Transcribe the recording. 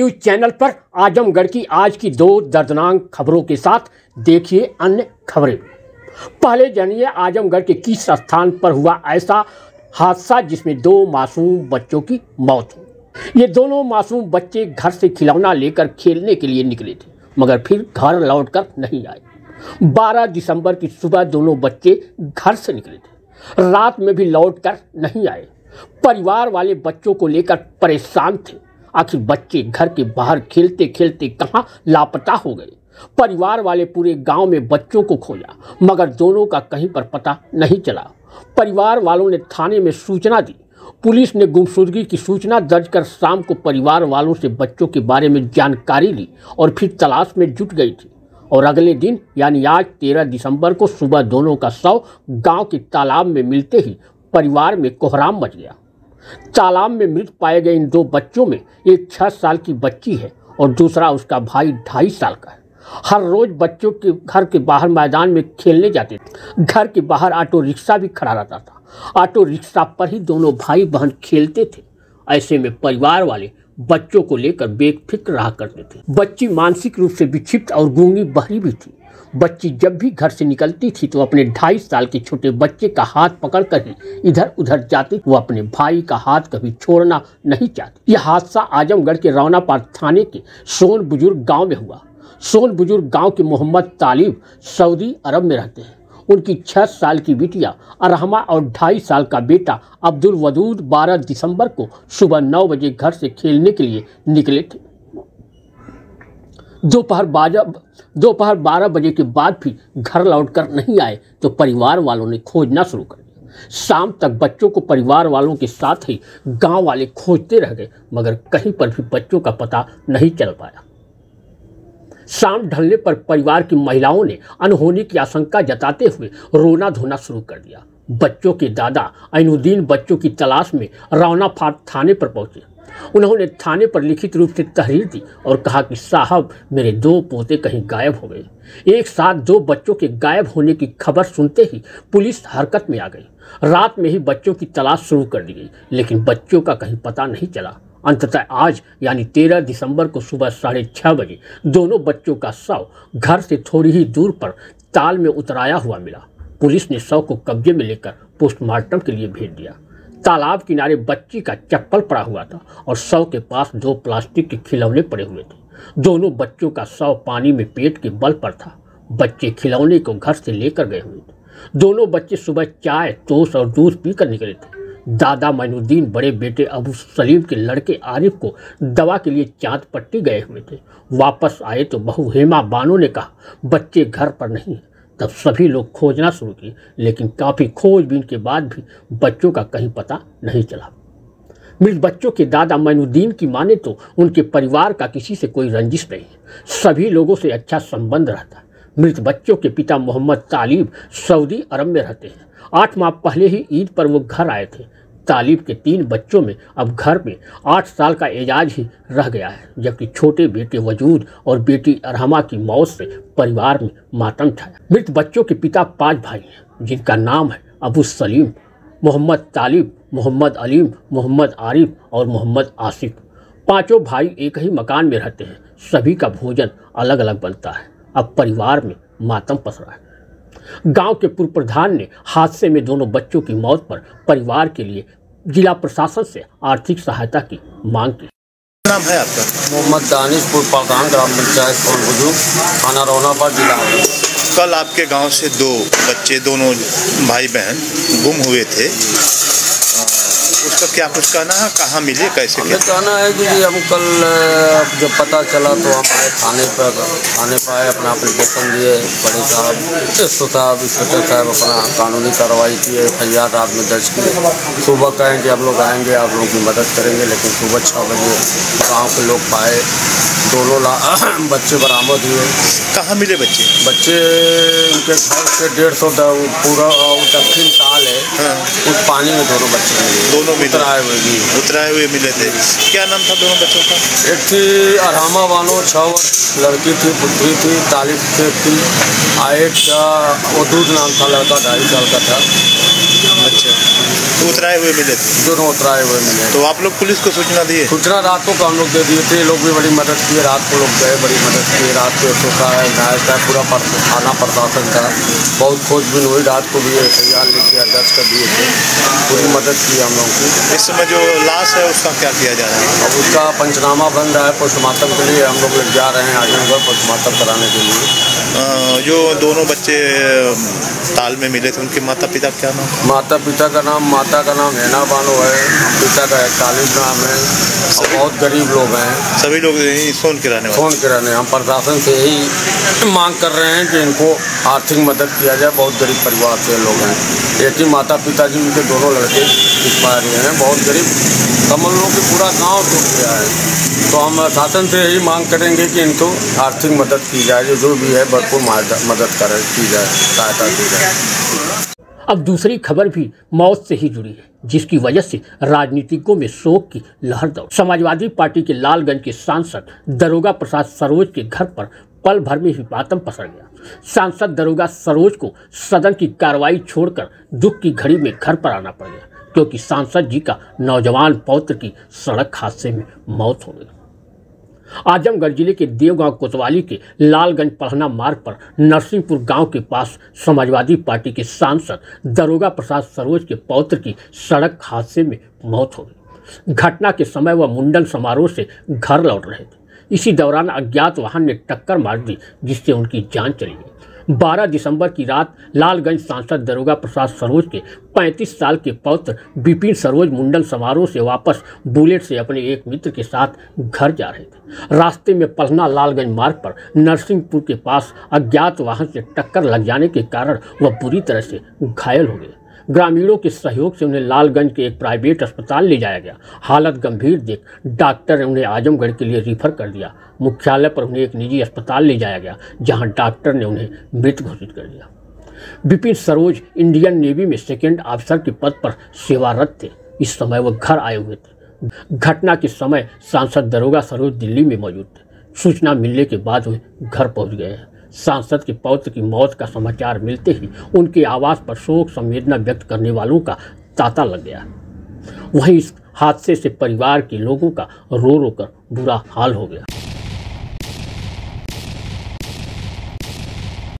News channel पर आजमगढ़ की आज की दो दर्दनाक खबरों के साथ देखिए अन्य खबरें। पहले जानिए आजमगढ़ के किस स्थान पर हुआ ऐसा हादसा जिसमें दो मासूम बच्चों की मौत हुई। ये दोनों मासूम बच्चे घर से खिलौना लेकर खेलने के लिए निकले थे, मगर फिर घर लौटकर नहीं आए। 12 दिसंबर की सुबह दोनों बच्चे घर से निकले थे, रात में भी लौटकर नहीं आए। परिवार वाले बच्चों को लेकर परेशान थे। आखिर बच्चे घर के बाहर खेलते खेलते कहाँ लापता हो गए। परिवार वाले पूरे गांव में बच्चों को खोजा, मगर दोनों का कहीं पर पता नहीं चला। परिवार वालों ने थाने में सूचना दी। पुलिस ने गुमशुदगी की सूचना दर्ज कर शाम को परिवार वालों से बच्चों के बारे में जानकारी ली और फिर तलाश में जुट गई थी। और अगले दिन यानी आज 13 दिसंबर को सुबह दोनों का शव गांव के तालाब में मिलते ही परिवार में कोहराम मच गया। तालाब में मृत पाए गए इन दो बच्चों में एक 6 साल की बच्ची है और दूसरा उसका भाई 2.5 साल का है। हर रोज बच्चों के घर के बाहर मैदान में खेलने जाते थे। घर के बाहर ऑटो रिक्शा भी खड़ा रहता था। ऑटो रिक्शा पर ही दोनों भाई बहन खेलते थे। ऐसे में परिवार वाले बच्चों को लेकर बेफिक्र रहा करते थे। बच्ची मानसिक रूप से विक्षिप्त और गूंगी बहरी भी थी। बच्ची जब भी घर से निकलती थी तो अपने 2.5 साल के छोटे बच्चे का हाथ पकड़कर ही इधर उधर जाती। वो अपने भाई का हाथ कभी छोड़ना नहीं चाहती। यह हादसा आजमगढ़ के रौनापाड़ थाने के सोन बुजुर्ग गांव में हुआ। सोन बुजुर्ग गांव के मोहम्मद तालिब सऊदी अरब में रहते हैं। उनकी 6 साल की बिटिया अरहमा और 2.5 साल का बेटा अब्दुल वदूद 12 दिसंबर को सुबह 9 बजे घर से खेलने के लिए निकले थे। दोपहर 12 बजे के बाद भी घर लौटकर नहीं आए तो परिवार वालों ने खोजना शुरू कर दिया। शाम तक बच्चों को परिवार वालों के साथ ही गांव वाले खोजते रह गए, मगर कहीं पर भी बच्चों का पता नहीं चल पाया। शाम ढलने पर परिवार की महिलाओं ने अनहोनी की आशंका जताते हुए रोना धोना शुरू कर दिया। बच्चों के दादा ऐनुद्दीन बच्चों की तलाश में रौनापाड़ थाने पर पहुंचे। उन्होंने थाने पर लिखित रूप से तहरीर दी और कहा कि साहब, मेरे 2 पोते कहीं गायब हो गए। एक साथ 2 बच्चों के गायब होने की खबर सुनते ही पुलिस हरकत में आ गई। रात में ही बच्चों की तलाश शुरू कर दी गई, लेकिन बच्चों का कहीं पता नहीं चला। अंततः आज यानी 13 दिसंबर को सुबह 6:30 बजे दोनों बच्चों का शव घर से थोड़ी ही दूर पर ताल में उतराया हुआ मिला। पुलिस ने शव को कब्जे में लेकर पोस्टमार्टम के लिए भेज दिया। तालाब किनारे बच्ची का चप्पल पड़ा हुआ था और शव के पास 2 प्लास्टिक के खिलौने पड़े हुए थे। दोनों बच्चों का शव पानी में पेट के बल पर था। बच्चे खिलौने को घर से लेकर गए हुए थे। दोनों बच्चे सुबह चाय, टोस्ट और दूध पीकर निकले थे। दादा मैनुद्दीन बड़े बेटे अबू सलीम के लड़के आरिफ को दवा के लिए चांद पट्टी गए हुए थे। वापस आए तो बहू हेमा बानो ने कहा बच्चे घर पर नहीं है। तब सभी लोग खोजना शुरू किए, लेकिन काफ़ी खोजबीन के बाद भी बच्चों का कहीं पता नहीं चला। मृत बच्चों के दादा मैनुद्दीन की माने तो उनके परिवार का किसी से कोई रंजिश नहीं है। सभी लोगों से अच्छा संबंध रहता है। मृत बच्चों के पिता मोहम्मद तालिब सऊदी अरब में रहते हैं। 8 माह पहले ही ईद पर वो घर आए थे। तालिब के 3 बच्चों में अब घर में 8 साल का एजाज ही रह गया है, जबकि छोटे बेटे वजूद और बेटी अरहमा की मौत से परिवार में मातम छाया। मृत बच्चों के पिता 5 भाई हैं, जिनका नाम है अबू सलीम, मोहम्मद तालिब, मोहम्मद अलीम, मोहम्मद आरिफ और मोहम्मद आसिफ। 5 भाई एक ही मकान में रहते हैं। सभी का भोजन अलग अलग बनता है। अब परिवार में मातम पसरा है। गांव के पूर्व प्रधान ने हादसे में दोनों बच्चों की मौत पर परिवार के लिए जिला प्रशासन से आर्थिक सहायता की मांग की। नाम है आपका? मोहम्मद दानिशपुर पाकान ग्राम पंचायत सोन बुजुर्ग, थाना रौनापाड़, जिला। कल आपके गांव से 2 बच्चे, दोनों भाई बहन गुम हुए थे। उसका क्या कुछ कहना है? कहाँ मिले, कैसे? हमें कहना है कि हम कल जब पता चला तो हम आए थाने पर आए, अपना एप्लीकेशन दिए। बड़े साहब, एसओ साहब, इंस्पेक्टर साहब अपना कानूनी कार्रवाई किए, FIR रात में दर्ज किए। सुबह कहें कि आप लोग आएंगे, आप लोगों की मदद करेंगे, लेकिन सुबह 6 बजे गाँव के लोग पाए। दोनों बच्चे बरामद हुए। कहाँ मिले बच्चे? बच्चे उनके घर से 150 पूरा दक्षिण ताल है। हाँ। उस पानी में दोनों बच्चे मिले। दोनों उतराए हुए मिले थे। क्या नाम था दोनों बच्चों का? एक थी अरहमा बानो, 6 वर्ष लड़की थी, पुत्री थी। तालिब से थी। एक का वदूद नाम था, लड़का 2.5 साल का था। अच्छा, तो उतराए हुए मिले थे? दोनों उतराए हुए मिले। तो आप लोग पुलिस को सूचना दिए? सूचना रात को हम लोग दे दिए थे, लोग भी बड़ी मदद की, रात को लोग गए, बड़ी मदद की। रात को सोचा है घायल का पूरा थाना प्रशासन का बहुत खोजबीन हुई, रात को भी तैयार लेके दर्ज कर दिए थे, पूरी मदद की हम लोग की। इस समय जो लाश है उसका क्या किया जा रहा है? अब उसका पंचनामा बन रहा है, पोस्टमार्टम के लिए हम लोग जा रहे हैं आजमगढ़ पोस्टमार्टम कराने के लिए। जो दोनों बच्चे ताल में मिले थे उनके माता पिता क्या नाम? माता पिता का नाम, माता का नाम हैना बानो है, पिता का 41 नाम है। बहुत गरीब लोग हैं, सभी लोग यहीं सोन के रहने वाले? सोन के रहने। हम प्रशासन से यही मांग कर रहे हैं कि इनको आर्थिक मदद किया जाए, बहुत गरीब परिवार से लोग हैं। एक ही माता पिताजी उनके दोनों लड़के एक्सपायर हुए हैं, बहुत गरीब। समझ लो कि पूरा गांव टूट गया है। तो हम शासन से यही मांग करेंगे कि इनको आर्थिक मदद की जाए, जो भी है भरपूर मदद की जाए, सहायता की जाए। अब दूसरी खबर भी मौत से ही जुड़ी है, जिसकी वजह से राजनीतिकों में शोक की लहर दौड़। समाजवादी पार्टी के लालगंज के सांसद दरोगा प्रसाद सरोज के घर पर पल भर में ही मातम पसर गया। सांसद दरोगा सरोज को सदन की कार्रवाई छोड़कर दुख की घड़ी में घर पर आना पड़ गया, क्योंकि सांसद जी का नौजवान पौत्र की सड़क हादसे में मौत हो गई। आजमगढ़ जिले के देवगांव कोतवाली के लालगंज पढ़ना मार्ग पर नरसिंहपुर गांव के पास समाजवादी पार्टी के सांसद दरोगा प्रसाद सरोज के पौत्र की सड़क हादसे में मौत हो गई। घटना के समय वह मुंडन समारोह से घर लौट रहे थे। इसी दौरान अज्ञात वाहन ने टक्कर मार दी, जिससे उनकी जान चली गई। 12 दिसंबर की रात लालगंज सांसद दरोगा प्रसाद सरोज के 35 साल के पौत्र विपिन सरोज मुंडन समारोह से वापस बुलेट से अपने एक मित्र के साथ घर जा रहे थे। रास्ते में पलना लालगंज मार्ग पर नरसिंहपुर के पास अज्ञात वाहन से टक्कर लग जाने के कारण वह बुरी तरह से घायल हो गए। ग्रामीणों के सहयोग से उन्हें लालगंज के एक प्राइवेट अस्पताल ले जाया गया। हालत गंभीर देख डॉक्टर ने उन्हें आजमगढ़ के लिए रिफर कर दिया। मुख्यालय पर उन्हें एक निजी अस्पताल ले जाया गया, जहां डॉक्टर ने उन्हें मृत घोषित कर दिया। विपिन सरोज इंडियन नेवी में सेकेंड ऑफिसर के पद पर सेवारत थे। इस समय वह घर आए हुए थे। घटना के समय सांसद दरोगा सरोज दिल्ली में मौजूद थे। सूचना मिलने के बाद वे घर पहुंच गए हैं। सांसद के पौत्र की मौत का समाचार मिलते ही उनके आवास पर शोक संवेदना व्यक्त करने वालों का तांता लग गया। वहीं इस हादसे से परिवार के लोगों का रो रो कर बुरा हाल हो गया।